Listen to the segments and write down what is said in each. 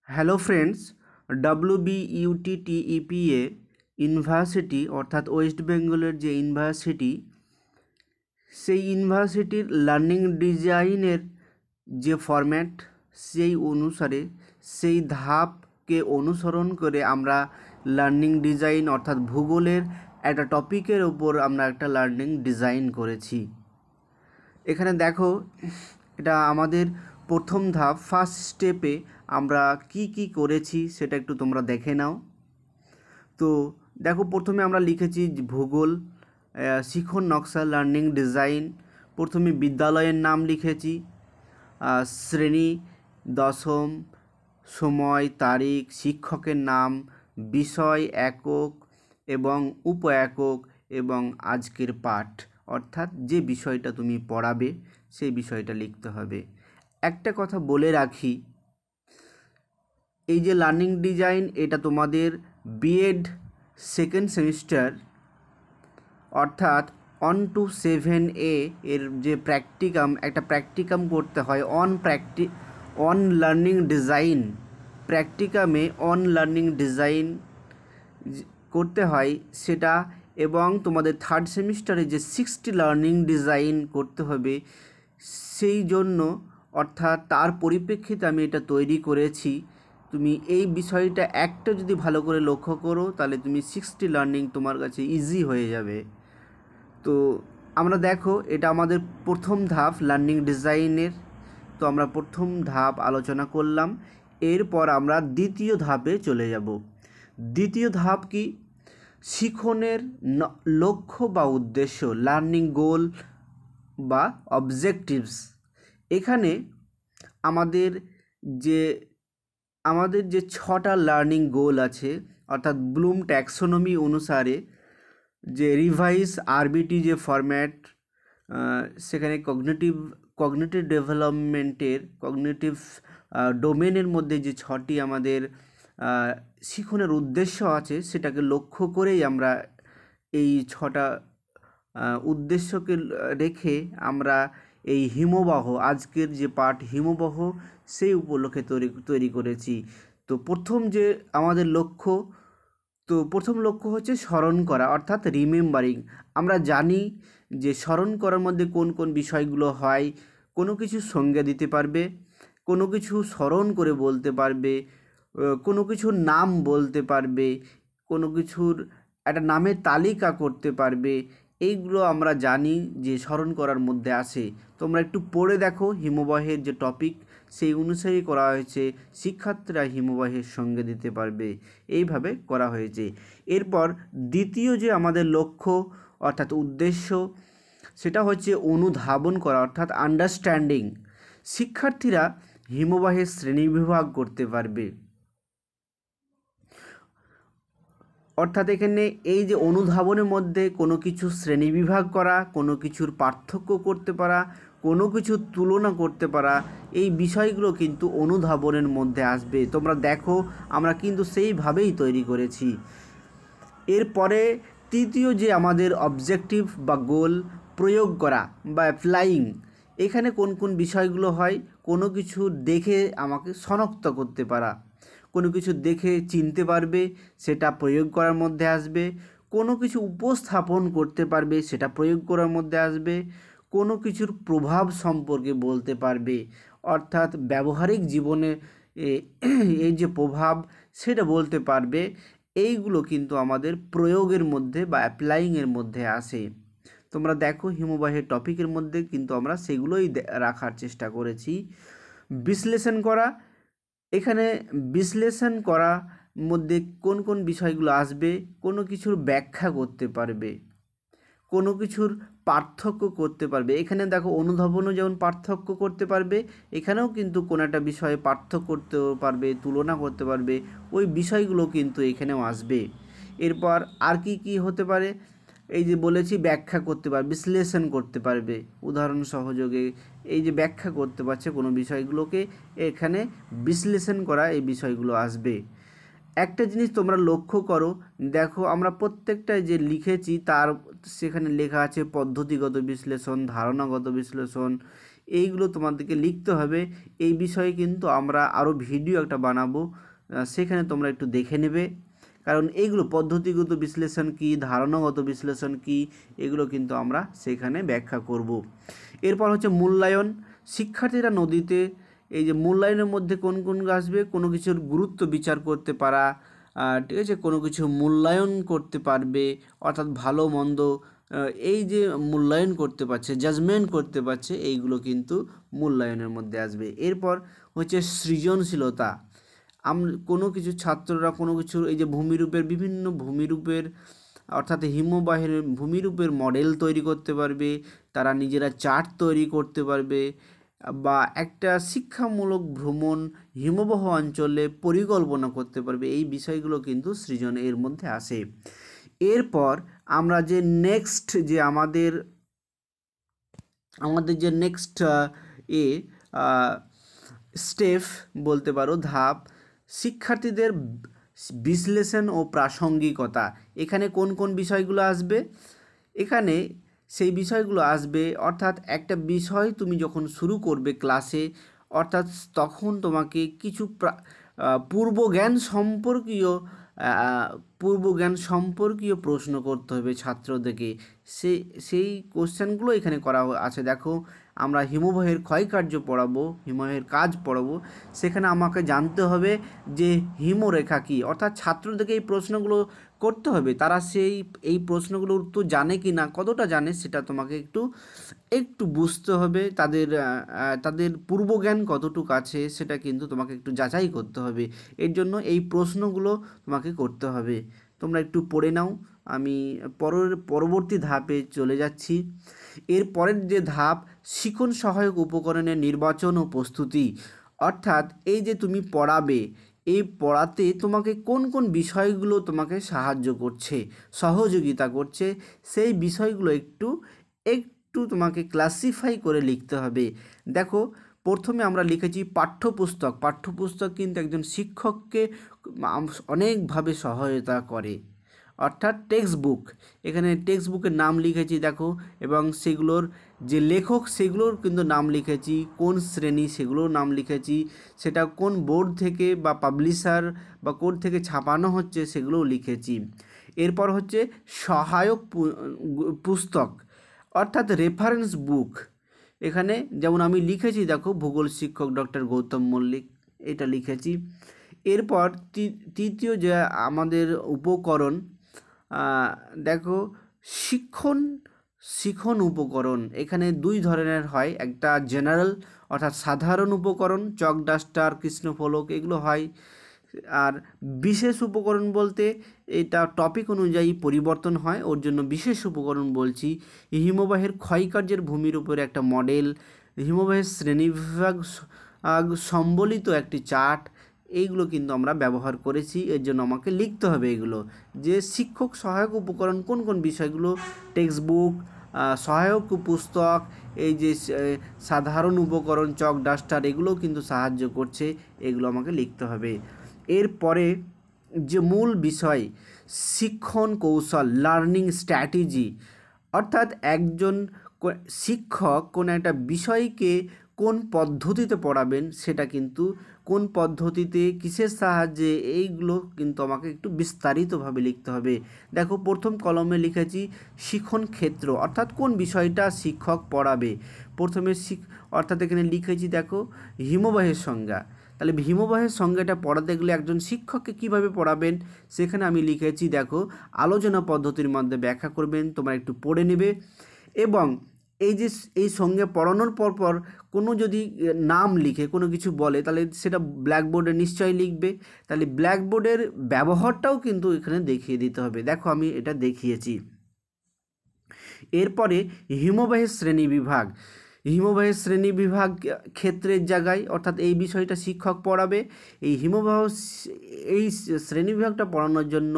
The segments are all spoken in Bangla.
হ্যালো ফ্রেন্ডস, WBUTTEPA ইউনিভার্সিটি অর্থাৎ ওয়েস্ট বেঙ্গলের যে ইউনিভার্সিটি, সেই ইউনিভার্সিটির লার্নিং ডিজাইনের যে ফরম্যাট, সেই অনুসারে সেই ধাপকে অনুসরণ করে আমরা লার্নিং ডিজাইন অর্থাৎ ভূগোলের একটা টপিকের ওপর আমরা একটা লার্নিং ডিজাইন করেছি। এখানে দেখো, এটা আমাদের প্রথম ধাপ, ফার্স্ট স্টেপে আমরা কি করেছি সেটা একটু তোমরা দেখে নাও। তো দেখো, প্রথমে আমরা লিখেছি ভূগোল শিখন নকশা লার্নিং ডিজাইন। প্রথমে বিদ্যালয়ের নাম লিখেছি, শ্রেণী, দশম, সময়, তারিখ, শিক্ষকের নাম, বিষয়, একক এবং উপ একক এবং আজকের পাঠ, অর্থাৎ যে বিষয়টা তুমি পড়াবে সেই বিষয়টা লিখতে হবে। একটা কথা বলে রাখি, এই যে লার্নিং ডিজাইন, এটা তোমাদের বিএড সেকেন্ড সেমিস্টার অর্থাৎ 1 to 7A এর যে একটা প্র্যাকটিকাম করতে হয়, অন লার্নিং ডিজাইন প্র্যাকটিকামে অন লার্নিং ডিজাইন করতে হয় সেটা, এবং তোমাদের থার্ড সেমিস্টারে যে 60 লার্নিং ডিজাইন করতে হবে, সেই জন্য অর্থাৎ তার পরিপ্রেক্ষিতে আমি এটা তৈরি করেছি। তুমি এই বিষয়টা একটা যদি ভালো করে লক্ষ্য করো, তাহলে তুমি 60 লার্নিং তোমার কাছে ইজি হয়ে যাবে। তো আমরা দেখো, এটা আমাদের প্রথম ধাপ লার্নিং ডিজাইনের। তো আমরা প্রথম ধাপ আলোচনা করলাম, এরপর আমরা দ্বিতীয় ধাপে চলে যাব। দ্বিতীয় ধাপ কি? শিখনের লক্ষ্য বা উদ্দেশ্য, লার্নিং গোল বা অবজেক্টিভস। এখানে আমাদের যে 6টা লার্নিং গোল আছে, অর্থাৎ ব্লুম ট্যাক্সোনমি অনুসারে যে রিভাইস আরবিটি যে ফরম্যাট, সেখানে কগনিটিভ ডেভেলপমেন্টের কগনিটিভ ডোমেনের মধ্যে যে 6টি আমাদের শিখনের উদ্দেশ্য আছে, সেটাকে লক্ষ্য করেই আমরা এই 6টা উদ্দেশ্যকে রেখে আমরা এই হিমবাহ, আজকের যে পাঠ হিমবাহ, সেই উপলক্ষে তৈরি করেছি। তো প্রথম লক্ষ্য হচ্ছে স্মরণ করা, অর্থাৎ রিমেম্বারিং। আমরা জানি যে স্মরণ করার মধ্যে কোন কোন বিষয়গুলো হয়। কোনো কিছু সংজ্ঞা দিতে পারবে, কোনো কিছু স্মরণ করে বলতে পারবে, কোনো কিছুর নাম বলতে পারবে, কোনো কিছুর একটা নামের তালিকা করতে পারবে। এইগুলো আমরা জানি যে স্মরণ করার মধ্যে আসে। তোমরা একটু পড়ে দেখো, হিমবাহের যে টপিক সেই অনুসারেই করা হয়েছে। শিক্ষার্থীরা হিমবাহের সঙ্গে দিতে পারবে, এইভাবে করা হয়েছে। এরপর দ্বিতীয় যে আমাদের লক্ষ্য অর্থাৎ উদ্দেশ্য, সেটা হচ্ছে অনুধাবন করা, অর্থাৎ আন্ডারস্ট্যান্ডিং। শিক্ষার্থীরা হিমবাহের শ্রেণীবিভাগ করতে পারবে, অর্থাৎ এখানে এই যে অনুধাবনের মধ্যে কোনো কিছু শ্রেণীবিভাগ করা, কোনো কিছুর পার্থক্য করতে পারা, কোনো কিছুর তুলনা করতে পারা, এই বিষয়গুলো কিন্তু অনুধাবনের মধ্যে আসবে। তোমরা দেখো, আমরা কিন্তু সেইভাবেই তৈরি করেছি। এরপরে তৃতীয় যে আমাদের অবজেক্টিভ বা গোল, প্রয়োগ করা বা অ্যাপ্লাইং। এখানে কোন কোন বিষয়গুলো হয়? কোনো কিছু দেখে আমাকে শনাক্ত করতে পারা, কোনো কিছু দেখে চিনতে পারবে, সেটা প্রয়োগ করার মধ্যে আসবে। কোনো কিছু উপস্থাপন করতে পারবে, সেটা প্রয়োগ করার মধ্যে আসবে। কোনো কিছুর প্রভাব সম্পর্কে বলতে পারবে, অর্থাৎ ব্যবহারিক জীবনে এই যে প্রভাব, সেটা বলতে পারবে। এইগুলো কিন্তু আমাদের প্রয়োগের মধ্যে বা অ্যাপ্লাইংয়ের মধ্যে আসে। তোমরা দেখো, হিমবাহের টপিকের মধ্যে কিন্তু আমরা সেগুলোই রাখার চেষ্টা করেছি। বিশ্লেষণ করা, এখানে বিশ্লেষণ করা মধ্যে কোন কোন বিষয়গুলো আসবে? কোনো কিছুর ব্যাখ্যা করতে পারবে, কোনো কিছুর পার্থক্য করতে পারবে। এখানে দেখো, অনুধাবনও যেমন পার্থক্য করতে পারবে, এখানেও কিন্তু কোনো একটা বিষয়ে পার্থক্য করতে পারবে, তুলনা করতে পারবে। ওই বিষয়গুলো কিন্তু এখানেও আসবে। এরপর আর কি হতে পারে? এই যে বলেছি, ব্যাখ্যা করতে পারবে, বিশ্লেষণ করতে পারবে, উদাহরণ সহযোগে এই যে ব্যাখ্যা করতে পারছে কোনো বিষয়গুলোকে, এখানে বিশ্লেষণ করা এই বিষয়গুলো আসবে। একটা জিনিস তোমরা লক্ষ্য করো, দেখো আমরা প্রত্যেকটায় যে লিখেছি তার সেখানে লেখা আছে পদ্ধতিগত বিশ্লেষণ, ধারণাগত বিশ্লেষণ। এইগুলো তোমাদেরকে লিখতে হবে। এই বিষয়ে কিন্তু আমরা আরও ভিডিও একটা বানাবো, সেখানে তোমরা একটু দেখে নেবে, কারণ এইগুলো পদ্ধতিগত বিশ্লেষণ কী, ধারণাগত বিশ্লেষণ কী, এগুলো কিন্তু আমরা সেখানে ব্যাখ্যা করব। এরপর হচ্ছে মূল্যায়ন। শিক্ষার্থীরা নদীতে এই যে মূল্যায়নের মধ্যে কোন কোনগুলো আসবে, কোনো কিছুর গুরুত্ব বিচার করতে পারা, ঠিক আছে, কোনো কিছু মূল্যায়ন করতে পারবে, অর্থাৎ ভালো মন্দ এই যে মূল্যায়ন করতে পারছে, জাজমেন্ট করতে পারছে, এইগুলো কিন্তু মূল্যায়নের মধ্যে আসবে। এরপর হচ্ছে সৃজনশীলতা। কোনো কিছু ছাত্ররা কোনো কিছুর এই যে ভূমিরূপের বিভিন্ন ভূমিরূপের অর্থাৎ হিমবাহের ভূমিরূপের মডেল তৈরি করতে পারবে, তারা নিজেরা চার্ট তৈরি করতে পারবে, বা একটা শিক্ষামূলক ভ্রমণ হিমবাহ অঞ্চলে পরিকল্পনা করতে পারবে। এই বিষয়গুলো কিন্তু সৃজন এর মধ্যে আসে। এরপর আমরা যে নেক্সট যে আমাদের যে নেক্সট স্টেপ বলতে পারো, ধাপ, শিক্ষার্থীদের বিশ্লেষণ ও প্রাসঙ্গিকতা। এখানে কোন কোন বিষয়গুলো আসবে? এখানে সেই বিষয়গুলো আসবে, অর্থাৎ একটা বিষয় তুমি যখন শুরু করবে ক্লাসে, অর্থাৎ তখন তোমাকে কিছু পূর্বজ্ঞান সম্পর্কীয় প্রশ্ন করতে হবে ছাত্রদেরকে। সেই কোশ্চেনগুলো এখানে করা আছে। দেখো, আমরা হিমবাহের ক্ষয়কার্য পড়াবো, হিমবাহের কাজ পড়াবো, সেখানে আমাকে জানতে হবে যে হিমরেখা কী, অর্থাৎ ছাত্রদেরকে এই প্রশ্নগুলো করতে হবে। তারা এই প্রশ্নগুলোর উত্তর জানে কি না, কতটা জানে, সেটা তোমাকে একটু বুঝতে হবে। তাদের পূর্বজ্ঞান কতটুকু আছে সেটা কিন্তু তোমাকে একটু যাচাই করতে হবে। এর জন্য এই প্রশ্নগুলো তোমাকে করতে হবে। তোমরা একটু পড়ে নাও, আমি পরবর্তী ধাপে চলে যাচ্ছি। এর পরের যে ধাপ, শিখন সহায়ক উপকরণের নির্বাচন ও প্রস্তুতি। অর্থাৎ এই যে তুমি পড়াবে, এই পড়াতে তোমাকে কোন কোন বিষয়গুলো তোমাকে সাহায্য করছে, সহযোগিতা করছে, সেই বিষয়গুলো একটু তোমাকে ক্লাসিফাই করে লিখতে হবে। দেখো, প্রথমে আমরা লিখেছি পাঠ্যপুস্তক। পাঠ্যপুস্তক কিন্তু একজন শিক্ষককে অনেকভাবে সহায়তা করে, অর্থাৎ টেক্সট বুক। এখানে টেক্সট বুকের নাম লিখেছি দেখো, এবং সেগুলোর যে লেখক সেগুলোর কিন্তু নাম লিখেছি, কোন শ্রেণী সেগুলোর নাম লিখেছি, সেটা কোন বোর্ড থেকে বা পাবলিশার বা কোন থেকে ছাপানো হচ্ছে সেগুলোও লিখেছি। এরপর হচ্ছে সহায়ক পুস্তক, অর্থাৎ রেফারেন্স বুক। এখানে যেমন আমি লিখেছি দেখো, ভূগোল শিক্ষক ডক্টর গৌতম মল্লিক, এটা লিখেছি। এরপর তৃতীয় যে আমাদের উপকরণ, দেখো, শিখন উপকরণ। এখানে দুই ধরনের হয়, একটা জেনারেল অর্থাৎ সাধারণ উপকরণ, চক, ডাস্টার, কৃষ্ণফলক, এগুলো হয়। আর বিশেষ উপকরণ বলতে এটা টপিক অনুযায়ী পরিবর্তন হয়, ওর জন্য বিশেষ উপকরণ বলছি। হিমবাহের ক্ষয়কার্যের ভূমির উপরে একটা মডেল, হিমবাহের শ্রেণীবিভাগ সম্বলিত একটি চার্ট, এইগুলো কিন্তু আমরা ব্যবহার করেছি। এর জন্য আমাকে লিখতে হবে এগুলো, যে শিক্ষক সহায়ক উপকরণ কোন কোন বিষয়গুলো, টেক্সট বুক, সহায়ক পুস্তক, এই যে সাধারণ উপকরণ, চক, ডাস্টার, এগুলোও কিন্তু সাহায্য করছে, এগুলো আমাকে লিখতে হবে। এরপরে যে মূল বিষয়, শিক্ষণ কৌশল, লার্নিং স্ট্র্যাটেজি, অর্থাৎ একজন শিক্ষক কোনো একটা বিষয়কে কোন পদ্ধতিতে পড়াবেন, সেটা কিন্তু কোন পদ্ধতিতে, কিসের সাহায্যে, এইগুলো কিন্তু আমাকে একটু বিস্তারিতভাবে লিখতে হবে। দেখো, প্রথম কলমে লিখেছি শিখন ক্ষেত্র, অর্থাৎ কোন বিষয়টা শিক্ষক পড়াবে। প্রথমে অর্থাৎ এখানে লিখেছি দেখো হিমবাহের সংজ্ঞা। তাহলে হিমবাহের সংজ্ঞাটা পড়াতে গেলে একজন শিক্ষককে কিভাবে পড়াবেন, সেখানে আমি লিখেছি দেখো আলোচনা পদ্ধতির মধ্যে ব্যাখ্যা করবেন, তোমরা একটু পড়ে নেবে। এবং এই সঙ্গে পড়ানোর পর কোনো যদি নাম লিখে কোনো কিছু বলে, তাহলে সেটা ব্ল্যাকবোর্ডে নিশ্চয়ই লিখবে। তাহলে ব্ল্যাকবোর্ডের ব্যবহারটাও কিন্তু এখানে দেখিয়ে দিতে হবে। দেখো, আমি এটা দেখিয়েছি। এরপরে হিমবাহের শ্রেণীবিভাগ। হিমবাহের শ্রেণীবিভাগ ক্ষেত্রের জায়গায়, অর্থাৎ এই বিষয়টা শিক্ষক পড়াবে। এই শ্রেণীবিভাগটা পড়ানোর জন্য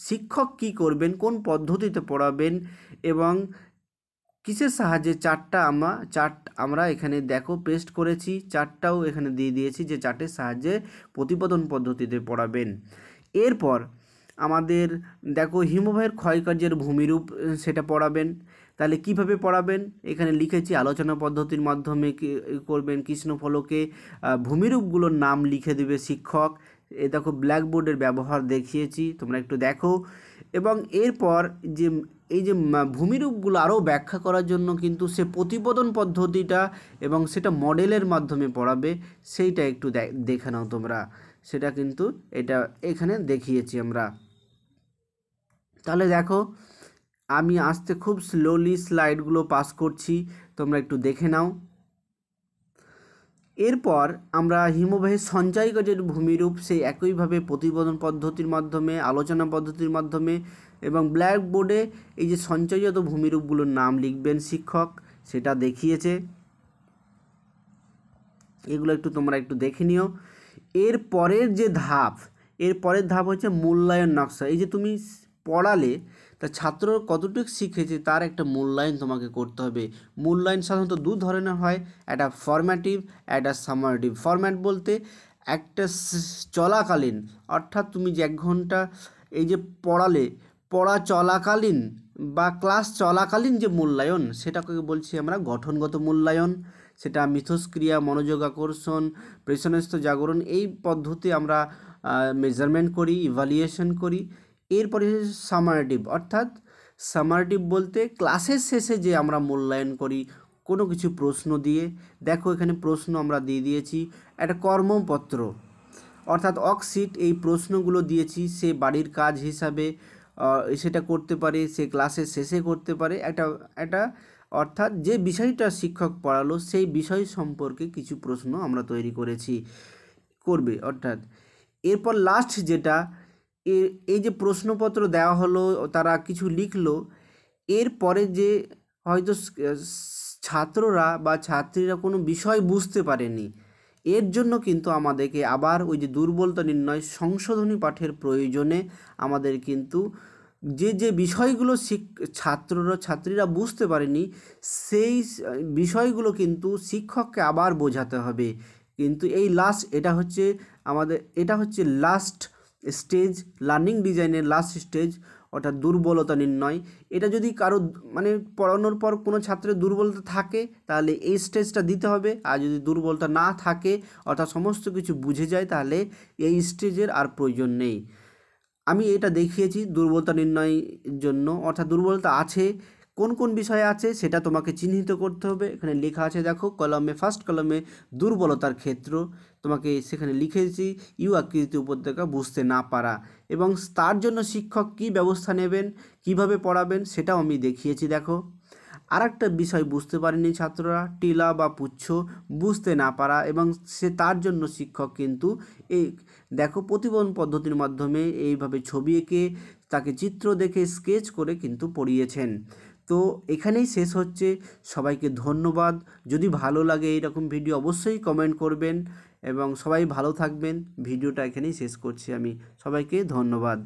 শিক্ষক কি করবেন, কোন পদ্ধতিতে পড়াবেন, এবং কিসের সাহায্যে চার্ট আমরা এখানে দেখো পেস্ট করেছি, চার্টটাও এখানে দিয়ে দিয়েছি যে চার্টের সাহায্যে প্রতিপাদন পদ্ধতিতে পড়াবেন। এরপর আমাদের দেখো হিমবাহের ক্ষয়কার্যের ভূমিরূপ, সেটা পড়াবেন। তাহলে কিভাবে পড়াবেন, এখানে লিখেছি আলোচনা পদ্ধতির মাধ্যমে করবেন। কৃষ্ণফলকে ভূমিরূপগুলোর নাম লিখে দেবে শিক্ষক। এ দেখো ব্ল্যাকবোর্ডের ব্যবহার দেখিয়েছি, তোমরা একটু দেখো। এবং এরপর যে এই যে ভূমিরূপগুলো আরও ব্যাখ্যা করার জন্য কিন্তু সে প্রতিপদন পদ্ধতিটা এবং সেটা মডেলের মাধ্যমে পড়াবে, সেইটা একটু দেখে নাও তোমরা। সেটা কিন্তু এটা এখানে দেখিয়েছি আমরা। তাহলে দেখো আমি আস্তে খুব স্লোলি স্লাইডগুলো পাস করছি, তোমরা একটু দেখে নাও। এরপর আমরা হিমবাহের সঞ্চয়কাজের ভূমিরূপ সেই একইভাবে প্রতিপদন পদ্ধতির মাধ্যমে, আলোচনা পদ্ধতির মাধ্যমে এবং ব্ল্যাকবোর্ডে এই যে সঞ্চয়জাত ভূমিরূপগুলোর নাম লিখবেন শিক্ষক, সেটা দেখিয়েছে। এগুলো একটু তোমরা একটু দেখে নিও। এর পরের ধাপ হচ্ছে মূল্যায়ন নকশা। এই যে তুমি পড়ালে তা ছাত্র কতটুকু শিখেছে তার একটা মূল্যায়ন তোমাকে করতে হবে। মূল্যায়ন সাধারণত দু ধরনের হয়, একটা ফরম্যাটিভ, একটা সামারেটিভ। ফরম্যাট বলতে একটা চলাকালীন, অর্থাৎ তুমি যে 1 ঘন্টা এই যে পড়া চলাকালীন বা ক্লাস চলাকালীন যে মূল্যায়ন, সেটাকে বলছি আমরা গঠনগত মূল্যায়ন। সেটা মিথস্ক্রিয়া, মনোযোগ আকর্ষণ, প্রেষণস্থ জাগরণ, এই পদ্ধতি আমরা মেজারমেন্ট করি, ইভ্যালুয়েশন করি। এরপরে সামারেটিভ, অর্থাৎ সামারেটিভ বলতে ক্লাসের শেষে যে আমরা মূল্যায়ন করি কোনো কিছু প্রশ্ন দিয়ে। দেখো এখানে প্রশ্ন আমরা দিয়ে দিয়েছি, একটা কর্মপত্র অর্থাৎ ওয়ার্কশিট, এই প্রশ্নগুলো দিয়েছি। সে বাড়ির কাজ হিসাবে সেটা করতে পারে, সে ক্লাসের শেষে করতে পারে। একটা অর্থাৎ যে বিষয়টা শিক্ষক পড়ালো সেই বিষয় সম্পর্কে কিছু প্রশ্ন আমরা তৈরি করবে। অর্থাৎ এরপর লাস্ট যেটা, এই যে প্রশ্নপত্র দেওয়া হলো, তারা কিছু লিখলো, এরপরে যে হয়তো ছাত্ররা বা ছাত্রীরা কোনো বিষয় বুঝতে পারেনি, এর জন্য কিন্তু আমাদেরকে আবার ওই যে দুর্বলতা নির্ণয় সংশোধনী পাঠের প্রয়োজনে আমাদের কিন্তু যে বিষয়গুলো ছাত্রীরা বুঝতে পারেনি সেই বিষয়গুলো কিন্তু শিক্ষককে আবার বোঝাতে হবে। কিন্তু এই এটা হচ্ছে লাস্ট স্টেজ, লার্নিং ডিজাইনের লাস্ট স্টেজ, অর্থাৎ দুর্বলতা নির্ণয়। এটা যদি কারো মানে পড়ানোর পর কোনো ছাত্রের দুর্বলতা থাকে তাহলে এই স্টেজটা দিতে হবে, আর যদি দুর্বলতা না থাকে অর্থাৎ সমস্ত কিছু বুঝে যায় তাহলে এই স্টেজের আর প্রয়োজন নেই। আমি এটা দেখিয়েছি দুর্বলতা নির্ণয়ের জন্য, অর্থাৎ দুর্বলতা আছে কোন কোন বিষয়ে আছে সেটা তোমাকে চিহ্নিত করতে হবে। এখানে লেখা আছে দেখো ফার্স্ট কলমে দুর্বলতার ক্ষেত্র, তোমাকে সেখানে লিখেছি ইউ আকৃতি উপত্যকা বুঝতে না পারা, এবং তার জন্য শিক্ষক কী ব্যবস্থা নেবেন, কিভাবে পড়াবেন সেটাও আমি দেখিয়েছি। দেখো আরেকটা বিষয় বুঝতে পারেনি ছাত্ররা, টিলা বা পুচ্ছ বুঝতে না পারা, এবং তার জন্য শিক্ষক কিন্তু এই দেখো প্রতিপদন পদ্ধতির মাধ্যমে এইভাবে ছবি এঁকে তাকে চিত্র দেখে স্কেচ করে কিন্তু পড়িয়েছেন। তো এখানেই শেষ হচ্ছে। সবাইকে ধন্যবাদ। যদি ভালো লাগে এইরকম ভিডিও অবশ্যই কমেন্ট করবেন এবং সবাই ভালো থাকবেন। ভিডিওটা এখানেই শেষ করছি আমি। সবাইকে ধন্যবাদ।